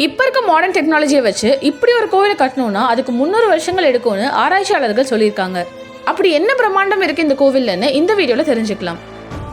இப்போ இருக்க மாடர்ன் டெக்னாலஜியை வச்சு இப்படி ஒரு கோவிலை கட்டணும்னா அதுக்கு 300 வருஷங்கள் எடுக்கும்னு ஆராய்ச்சியாளர்கள் சொல்லியிருக்காங்க. அப்படி என்ன பிரம்மாண்டம் இருக்கு இந்த கோவில்னு இந்த வீடியோல தெரிஞ்சுக்கலாம்.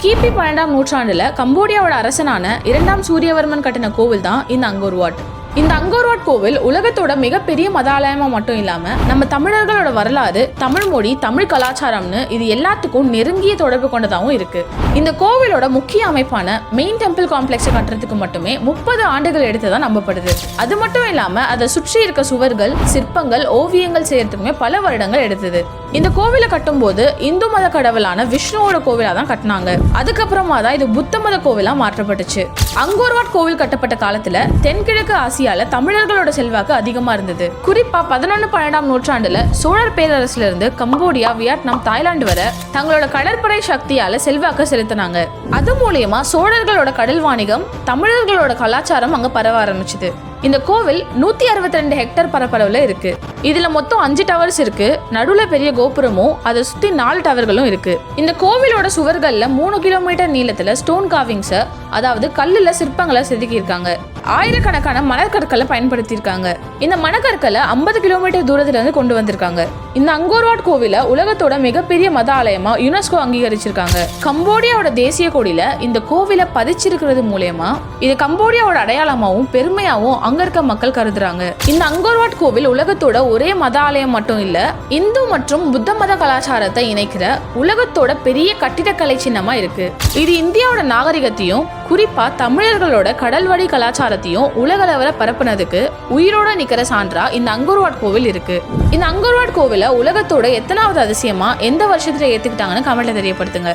கிபி 12ஆம் நூற்றாண்டுல கம்போடியாவோட அரசனான 2ஆம் சூரியவர்மன் கட்டின கோவில் தான் இந்த அங்கோர் வாட். இந்த அங்கோர் வாட் கோவில் உலகத்தோட மிகப்பெரிய மத ஆலயமா மட்டும் இல்லாம நம்ம தமிழர்களோட வரலாறு, தமிழ் மொழி, தமிழ் கலாச்சாரம்னு இது எல்லாத்துக்கும் நெருங்கிய தொடர்பு கொண்டதாகவும் இருக்கு. இந்த கோவிலோட முக்கிய அமைப்பான மெயின் டெம்பிள் காம்ப்ளெக்ஸை கட்டுறதுக்கு மட்டுமே 30 ஆண்டுகள் எடுத்ததா நம்பப்படுது. அது மட்டும் இல்லாம அதை சுற்றி இருக்க சுவர்கள், சிற்பங்கள், ஓவியங்கள் செய்யறதுக்குமே பல வருடங்கள் எடுத்தது. இந்த கோவிலை கட்டும் போது இந்து மத கடவுளான விஷ்ணுவோட கோவிலா தான் கட்டினாங்க. அதுக்கப்புறமா தான் இது புத்த மத கோவிலா மாற்றப்பட்டுச்சு. அங்கோர் வாட் கோவில் கட்டப்பட்ட காலத்துல தென்கிழக்கு ஆசியால தமிழர்களோட செல்வாக்கு அதிகமா இருந்தது. குறிப்பா 11-12ஆம் நூற்றாண்டுல சோழர் பேரரசுல இருந்து கம்போடியா, வியட்நாம், தாய்லாந்து வரை தங்களோட கடற்படை சக்தியால செல்வாக்கு செலுத்தினாங்க. அது மூலியமா சோழர்களோட கடல் வாணிகம், தமிழர்களோட கலாச்சாரம் அங்க பரவ ஆரம்பிச்சுது. இந்த கோவில் 162 ஹெக்டேர் பரப்பளவுல இருக்கு. இதுல மொத்தம் 5 டவர்ஸ் இருக்கு. நடுவுல பெரிய கோபுரமும் அதை சுத்தி 4 டவர்களும் இருக்கு. இந்த கோவிலோட சுவர்கள்ல 3 கிலோமீட்டர் நீளத்துல ஸ்டோன் கார்விங்ஸ், அதாவது கல்லுல சிற்பங்களை செதுக்கி இருக்காங்க. ஆயிரக்கணக்கான மணற்கற்களை பயன்படுத்தியிருக்காங்க. இந்த மணக்கற்களை 50 கிலோமீட்டர் தூரத்துல இருந்து கொண்டு வந்திருக்காங்க. இந்த அங்கோர் வாட் கோவில உலகத்தோட மிகப்பெரிய மத ஆலயமா யுனெஸ்கோ அங்கீகரிச்சிருக்காங்க. கம்போடியாவோட தேசிய கொடியில இந்த கோவிலை பதிச்சிருக்கிறது மூலமா இது கம்போடியாவோட அடையாளமாவும் பெருமையாவும் அங்க இருக்க மக்கள் கருதுறாங்க. இந்த அங்கோர் வாட் கோவில் உலகத்தோட ஒரே மத ஆலயம் மட்டும் இல்ல, இந்து மற்றும் புத்த மத கலாச்சாரத்தை இணைக்கிற உலகத்தோட பெரிய கட்டிடக்கலை சின்னமா இருக்கு. இது இந்தியாவோட நாகரிகத்தையும் குறிப்பா தமிழர்களோட கடல்வழி கலாச்சாரத்தையும் உலகளவுல பரப்புனதுக்கு உயிரோட நிக்கிற சான்றா இந்த அங்கோர் வாட் கோவில் இருக்கு. இந்த அங்கோர் வாட் கோவில உலகத்தோட எத்தனாவது அதிசயமா எந்த வருஷத்துல ஏத்துக்கிட்டாங்கன்னு கமெண்ட்ல தெரியப்படுத்துங்க.